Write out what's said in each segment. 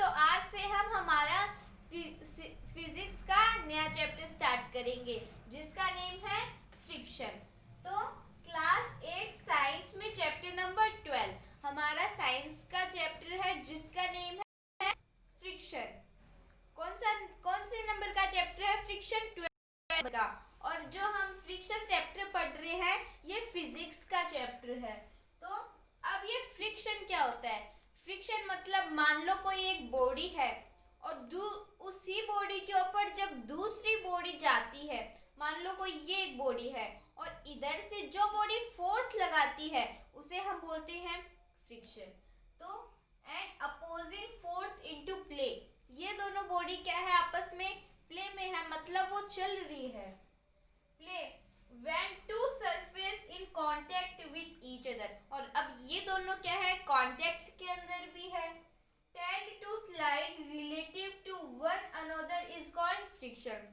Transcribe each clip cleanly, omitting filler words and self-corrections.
तो आज से हम हमारा फिजिक्स का नया चैप्टर स्टार्ट करेंगे जिसका नेम है फ्रिक्शन। तो क्लास 8 साइंस में चैप्टर नंबर 12 हमारा साइंस का चैप्टर है जिसका नेम है फ्रिक्शन। कौन से नंबर का चैप्टर है? फ्रिक्शन 12 का। और जो हम फ्रिक्शन चैप्टर पढ़ रहे हैं ये फिजिक्स का चैप्टर है। तो अब ये फ्रिक्शन क्या होता है? फ्रिक्शन मतलब मान लो कोई एक बॉडी है और उसी बॉडी के ऊपर जब दूसरी बॉडी जाती है, मान लो कोई ये एक बॉडी है और इधर से जो बॉडी फोर्स लगाती है उसे हम बोलते हैं फ्रिक्शन। तो and opposing force into play, ये दोनों बॉडी क्या है? आपस में प्ले में है, मतलब वो चल रही है। Play when two surface in contact with each other, और अब ये दोनों क्या है? कांटेक्ट के अंदर भी है। tend to slide relative to one another is called friction।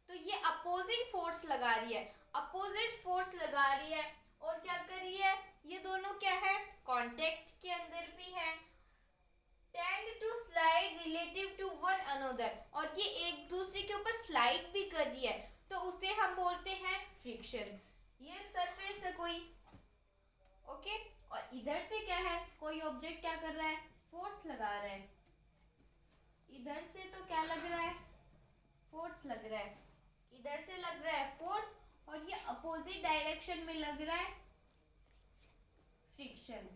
तो ये अपोजिंग फोर्स लगा रही है, अपोजिट फोर्स लगा रही है और क्या कर रही है? ये दोनों क्या है? कांटेक्ट के अंदर भी है। tend to slide relative to one another, और ये एक दूसरे के ऊपर स्लाइड भी कर रही है, तो उसे हम बोलते हैं फ्रिक्शन। ये सरफेस है कोई, ओके, और इधर से क्या है? कोई ऑब्जेक्ट क्या कर रहा है? फोर्स लगा रहा है। इधर से तो क्या लग रहा है? फोर्स लग रहा है। इधर से लग रहा है फोर्स और ये अपोजिट डायरेक्शन में लग रहा है फ्रिक्शन।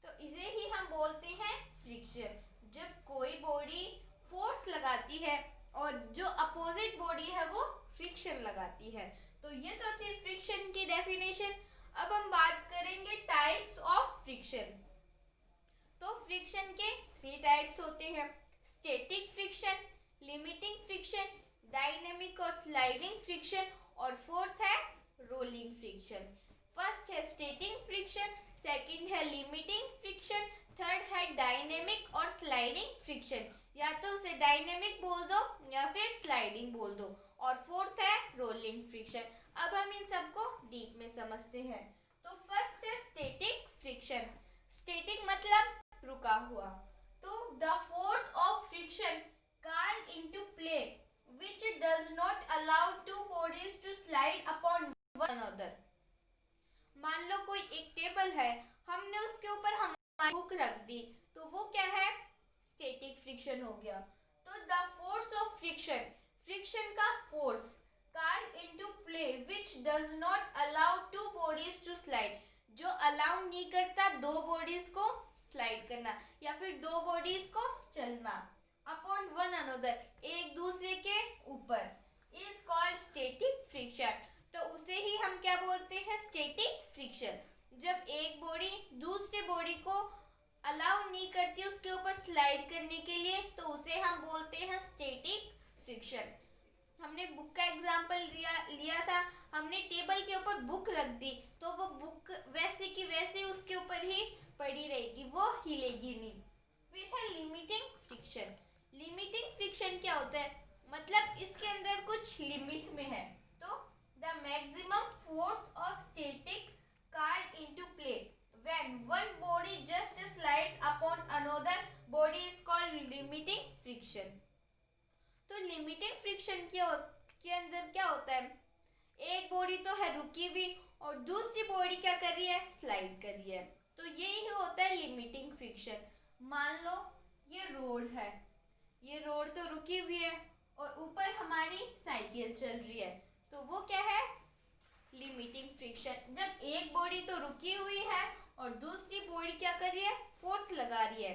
तो इसे ही हम बोलते हैं फ्रिक्शन। जब कोई बॉडी फोर्स लगाती है और जो अपोजिट बॉडी है वो फ्रिक्शन लगाती है। तो ये तो थी फ्रिक्शन की डेफिनेशन। अब हम बात करेंगे टाइप्स ऑफ फ्रिक्शन। तो फ्रिक्शन के 3 टाइप्स होते हैं: static friction, limiting friction, dynamic और स्लाइडिंग फ्रिक्शन, और फोर्थ है रोलिंग फ्रिक्शन। फर्स्ट है स्टैटिक फ्रिक्शन, सेकंड है लिमिटिंग फ्रिक्शन, थर्ड है डायनेमिक और स्लाइडिंग फ्रिक्शन। या तो उसे डायनेमिक बोल दो या फिर स्लाइडिंग बोल दो, और फोर्थ है रोलिंग फ्रिक्शन। अब हम इन सबको डीप में समझते हैं। तो फर्स्ट है स्टैटिक फ्रिक्शन। स्टैटिक मतलब रुका हुआ। तो the force of friction called into play which does not allow two bodies to slide upon one another। मान लो कोई एक टेबल है, हमने उसके ऊपर हमारी बुक रख दी, तो वो क्या है? स्टैटिक फ्रिक्शन हो गया। तो the force of friction, friction का force called into play which does not allow two bodies to slide, जो अलाउ नहीं करता दो बॉडीज को स्लाइड करना या फिर दो बॉडीज को चलना, अपॉन वन अनदर, एक दूसरे के ऊपर, इज कॉल्ड स्टैटिक फ्रिक्शन। तो उसे ही हम क्या बोलते हैं? Static friction. जब एक बॉडी दूसरे बॉडी को अलाउ नहीं करती उसके ऊपर स्लाइड करने के लिए, तो उसे हम बोलते हैं स्टैटिक फ्रिक्शन। हमने बुक का एग्जांपल लिया था, हमने टेबल के ऊपर बुक रख दी तो वो बुक वैसे की वैसे उसके ऊपर ही पड़ी रहेगी, वो हिलेगी नहीं। फिर है लिमिटिंग फ्रिक्शन। लिमिटिंग फ्रिक्शन क्या होता है? मतलब इसके अंदर कुछ लिमिट में है। तो the maximum force of static called into play when one body just slides upon another body is called limiting friction. तो लिमिटिंग फ्रिक्शन के अंदर क्या होता है? एक बॉडी तो है रुकी हुई और दूसरी बॉडी क्या कर रही है? स्लाइड कर रही है। तो यही होता है लिमिटिंग फ्रिक्शन। मान लो ये रोड है, ये रोड तो रुकी हुई है और ऊपर हमारी साइकिल चल रही है, तो वो क्या है? Limiting friction. जब एक बॉडी तो रुकी हुई है और दूसरी बॉडी क्या कर रही है? फोर्स लगा रही है,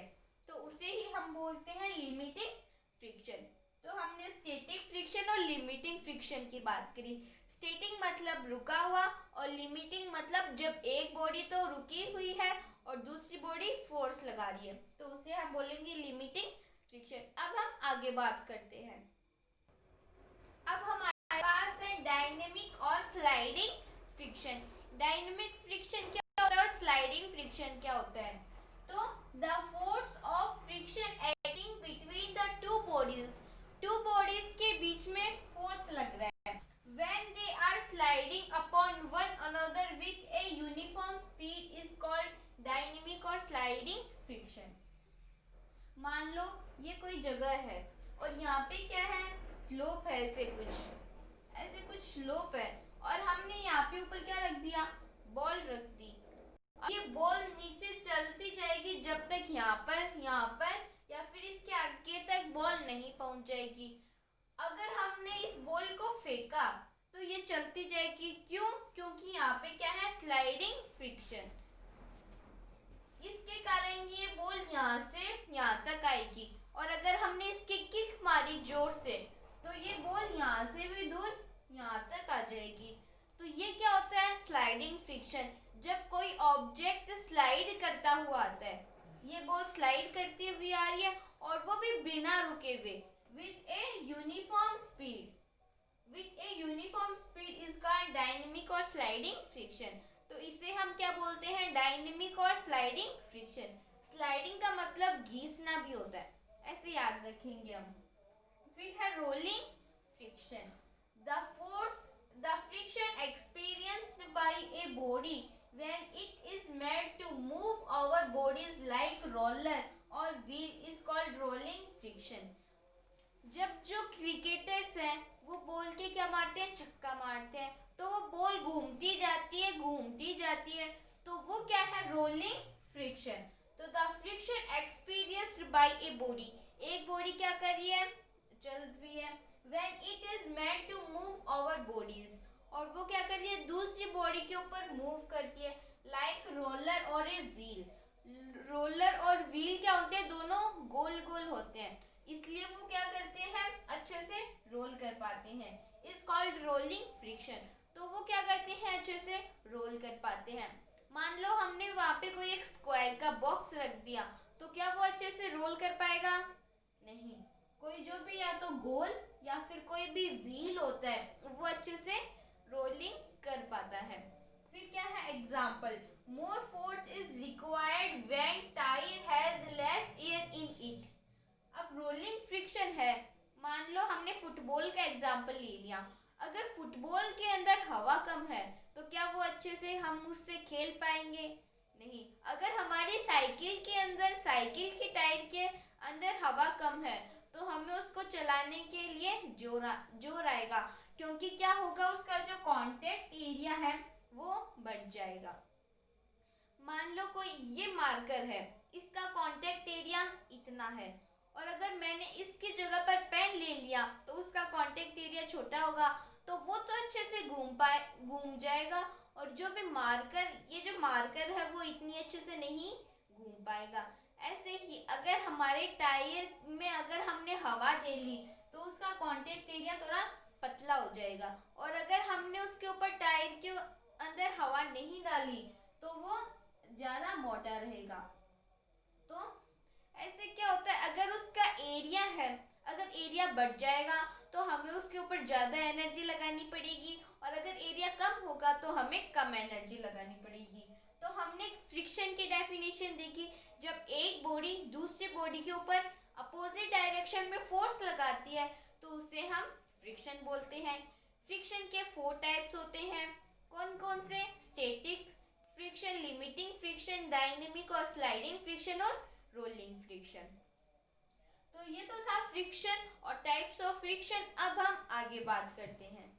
तो उसे ही हम बोलते हैं लिमिटिंग फ्रिक्शन। तो हमने स्टैटिक फ्रिक्शन और लिमिटिंग फ्रिक्शन की बात करी। स्टैटिक मतलब रुका हुआ और लिमिटिंग मतलब जब एक बॉडी तो रुकी हुई है और दूसरी बॉडी फोर्स लगा रही है, तो उसे हम बोलेंगे लिमिटिंग फ्रिक्शन। अब हम आगे बात करते हैं। अब हमारे पास है डायनेमिक और स्लाइडिंग फ्रिक्शन। डायनेमिक फ्रिक्शन क्या होता है और स्लाइडिंग फ्रिक्शन क्या होता है? तो the force of friction acting between the two bodies, two bodies के बीच में फोर्स लग रहा है when they are sliding upon one another with a uniform speed is called dynamic or sliding friction। मान लो ये कोई जगह है और यहाँ पे क्या है, स्लोप है, ऐसे कुछ स्लोप है, और हमने यहाँ पे ऊपर क्या रख दिया, बॉल रख दी। अब ये बॉल नीचे चलती जाएगी जब तक यहाँ पर या फिर इसके आगे तक बॉल नहीं पहुंच जाएगी। अगर हमने इस बॉल को फेंका तो ये चलती जाएगी, क्यों? क्योंकि यहाँ पे क्या है, स्लाइडिंग फ्रिक्शन। इसके कारण ये बॉल यहाँ से यहाँ तक आएगी, और अगर हमने इसकी किक मारी जोर से तो ये बॉल यहाँ से भी दूर यहाँ तक आ जाएगी। तो ये क्या होता है, स्लाइडिंग फ्रिक्शन। जब कोई ऑब्जेक्ट स्लाइड करता हुआ आता है, ये बॉल स्लाइड करती हुई आ रही है और वो भी बिना रुके हुए, with a uniform speed. With a uniform speed is called dynamic और स्लाइडिंग फ्रिक्शन। तो इसे हम क्या बोलते हैं, डायनेमिक और स्लाइडिंग फ्रिक्शन। स्लाइडिंग का मतलब घिसना भी होता है, ऐसे याद रखेंगे हम। फिर है rolling friction. The friction experienced by a body when it is made to move our bodies like roller or wheel is called rolling friction। जब जो क्रिकेटर्स हैं वो बॉल के क्या मारते हैं, छक्का मारते हैं, तो वो बॉल घूमती जाती है, तो वो क्या है, रोलिंग फ्रिक्शन। तो the friction experienced by a body, एक बॉडी क्या कर रही है, चल रही है, when it is meant to move our bodies, और वो क्या कर रही है, दूसरी बॉडी के ऊपर मूव करती है, लाइक रोलर और ए व्हील। रोलर और व्हील क्या होते हैं, दोनों गोल गोल होते हैं, इसलिए वो क्या करते हैं, अच्छे से रोल कर पाते हैं, इज कॉल्ड रोलिंग फ्रिक्शन। तो वो क्या करते हैं, अच्छे से रोल कर पाते हैं। मान लो हमने वहां पे कोई एक स्क्वायर का बॉक्स रख दिया, तो क्या वो अच्छे से रोल कर पाएगा, नहीं। कोई जो भी या तो गोल या फिर कोई भी व्हील होता है वो अच्छे से रोलिंग कर पाता है। फिर क्या है example, more force is required when tyre has less air in it. अब रोलिंग फ्रिक्शन है, मान लो हमने फुटबॉल का एग्जाम्पल ले लिया, अगर फुटबॉल के अंदर हवा कम है तो क्या वो अच्छे से हम उससे खेल पाएंगे, नहीं। अगर हमारी साइकिल के टायर के अंदर हवा कम है तो हमें उसको चलाने के लिए जोर आएगा, क्योंकि क्या होगा, उसका जो कांटेक्ट एरिया है वो बढ़ जाएगा। मान लो कोई ये मार्कर है, इसका कांटेक्ट एरिया इतना है, और अगर मैंने इसकी जगह पर पेन ले लिया तो उसका कांटेक्ट एरिया छोटा होगा, तो वो तो अच्छे से घूम जाएगा, और जो मार्कर है वो इतनी अच्छे से नहीं घूम पाएगा। ऐसे ही अगर हमारे टायर में अगर हमने हवा दे ली तो उसका कांटेक्ट एरिया थोड़ा पतला हो जाएगा, और अगर हमने उसके ऊपर टायर के अंदर हवा नहीं डाली तो वो ज़्यादा मोटा रहेगा। तो ऐसे क्या होता है, अगर उसका एरिया है, अगर एरिया बढ़ जाएगा तो हमें उसके ऊपर ज़्यादा एनर्जी लगानी पड़ेगी, और अगर एरिया कम होगा तो हमें कम एनर्जी लगानी पड़ेगी। तो हमने फ्रिक्शन की डेफिनेशन देखी, जब एक बॉडी दूसरी बॉडी के ऊपर अपोजिट डायरेक्शन में फोर्स लगाती है तो उसे हम फ्रिक्शन बोलते हैं। फ्रिक्शन के 4 टाइप्स होते हैं, कौन कौन से, static friction, limiting friction, dynamic और स्लाइडिंग फ्रिक्शन, और रोलिंग फ्रिक्शन। तो ये तो था फ्रिक्शन और टाइप्स ऑफ फ्रिक्शन। अब हम आगे बात करते हैं।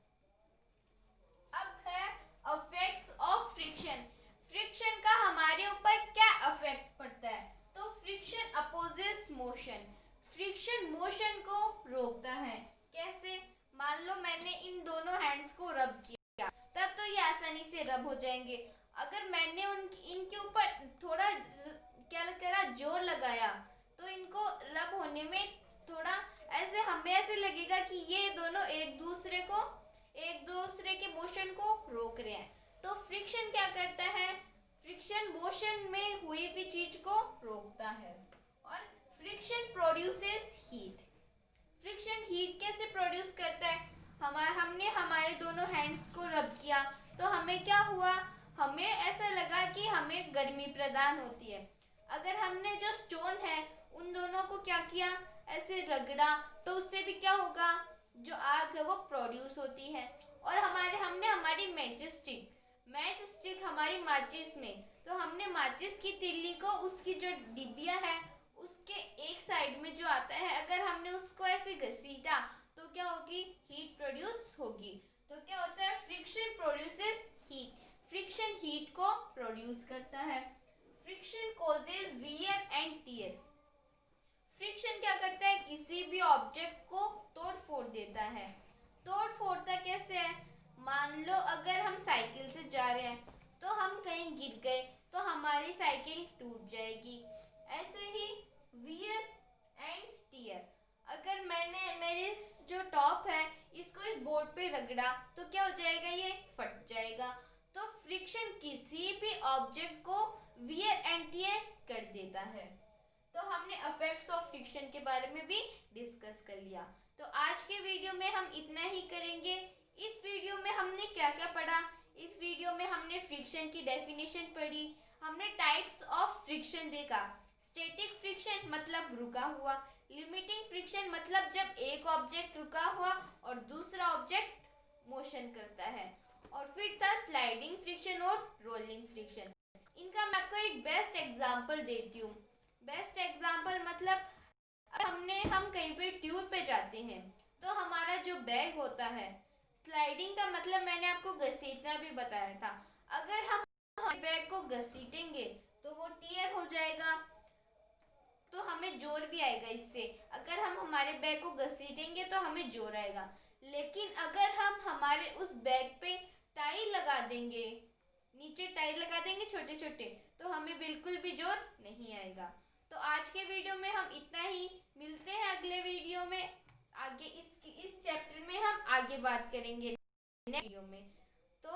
अब है इफेक्ट्स ऑफ फ्रिक्शन। फ्रिक्शन का हमारे ऊपर क्या इफेक्ट पड़ता है, तो friction opposes motion. Friction motion को रोकता है, कैसे? मान लो मैंने इन दोनों हैंड्स को रब किया, तब तो ये आसानी से रब हो जाएंगे। अगर मैंने इनके ऊपर थोड़ा क्या करा, जोर लगाया, तो इनको रब होने में थोड़ा हमें ऐसे लगेगा कि ये दोनों एक दूसरे के मोशन को रोक रहे हैं। तो फ्रिक्शन क्या करता है, फ्रिक्शन मोशन में हुई भी चीज को रोकता है। और friction produces heat. Friction heat कैसे प्रोड्यूस करता है, हमने हमारे दोनों हैंड्स को रब किया तो हमें क्या हुआ, हमें ऐसा लगा कि हमें गर्मी प्रदान होती है। अगर हमने जो स्टोन है उन दोनों को क्या किया, ऐसे रगड़ा, तो उससे भी क्या होगा, जो आग है वो प्रोड्यूस होती है। और हमने हमारी मैच स्टिक हमारी माचिस में, तो हमने माचिस की तिल्ली को उसकी जो डिबिया है उसके एक साइड में जो आता है, अगर हमने उसको ऐसे घसीटा तो क्या होगी, हीट प्रोड्यूस होगी। तो क्या होता है, friction produces heat, friction heat को प्रोड्यूस करता है। Friction causes wear and tear, friction क्या करता है, किसी भी ऑब्जेक्ट को तोड़ फोड़ देता है। तोड़ फोड़ता कैसे है, मान लो अगर हम साइकिल से जा रहे हैं तो हम कहीं गिर गए तो हमारी साइकिल टूट जाएगी। ऐसे ही वियर एंड टियर, अगर मैंने मेरी जो टॉप है इसको इस बोर्ड पे रगड़ा तो क्या हो जाएगा, ये फट जाएगा। तो फ्रिक्शन किसी भी ऑब्जेक्ट को वियर एंड टियर कर देता है। तो हमने इफेक्ट्स ऑफ फ्रिक्शन के बारे में भी डिस्कस कर लिया। तो आज के वीडियो में हम इतना ही करेंगे। इस वीडियो में हमने क्या क्या पढ़ा, इस वीडियो में हमने फ्रिक्शन की डेफिनेशन पढ़ी, हमने टाइप्स ऑफ फ्रिक्शन देखा। स्टैटिक फ्रिक्शन मतलब रुका हुआ, लिमिटिंग फ्रिक्शन मतलब जब एक ऑब्जेक्ट रुका हुआ और दूसरा ऑब्जेक्ट मोशन करता है, और फिर था स्लाइडिंग फ्रिक्शन और रोलिंग फ्रिक्शन। इनका मैं आपको एक बेस्ट एग्जांपल देती हूँ। बेस्ट एग्जांपल मतलब हम कहीं पे ट्यूर पे जाते हैं तो हमारा जो बैग होता है, स्लाइडिंग का मतलब मैंने आपको घसीटना भी बताया था। अगर हम बैग को घसीटेंगे तो वो टियर हो जाएगा, तो हमें जोर भी आएगा इससे। अगर हम हमारे बैग को घसीटेंगे तो हमें जोर आएगा, लेकिन अगर हम हमारे उस बैग पे टाई लगा देंगे, नीचे टाई लगा देंगे छोटे छोटे, तो हमें बिल्कुल भी जोर नहीं आएगा। तो आज के वीडियो में हम इतना ही, मिलते हैं अगले वीडियो में। आगे इस चैप्टर में हम आगे बात करेंगे वीडियो में। तो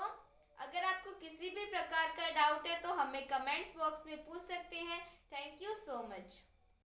अगर आपको किसी भी प्रकार का डाउट है तो हमें कमेंट्स बॉक्स में पूछ सकते हैं। Thank you so much.